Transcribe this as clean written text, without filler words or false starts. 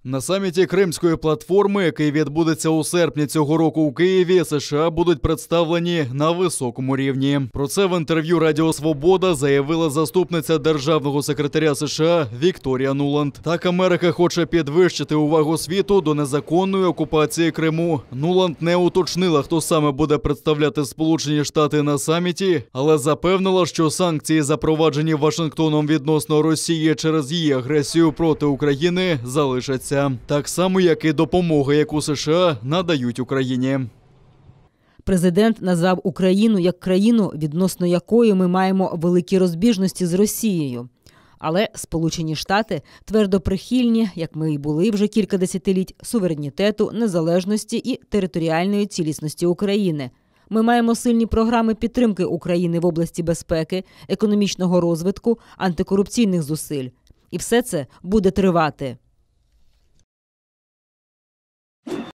На саміті Кримської платформи, який відбудеться у серпні цього року у Києві, США будуть представлені на високому рівні. Про це в інтерв'ю Радіо Свобода заявила заступниця державного секретаря США Вікторія Нуланд. Так, Америка хоче підвищити увагу світу до незаконної окупації Криму. Нуланд не уточнила, хто саме буде представляти Сполучені Штати на саміті, але запевнила, що санкції, запроваджені Вашингтоном відносно Росії через її агресію проти України, залишаться. Так само, як і допомога, яку США надають Україні. Президент назвав Україну як країну, відносно якої ми маємо великі розбіжності з Росією. Але Сполучені Штати твердо прихильні, як ми і були вже кілька десятиліть, суверенітету, незалежності і територіальної цілісності України. Ми маємо сильні програми підтримки України в області безпеки, економічного розвитку, антикорупційних зусиль. І все це буде тривати.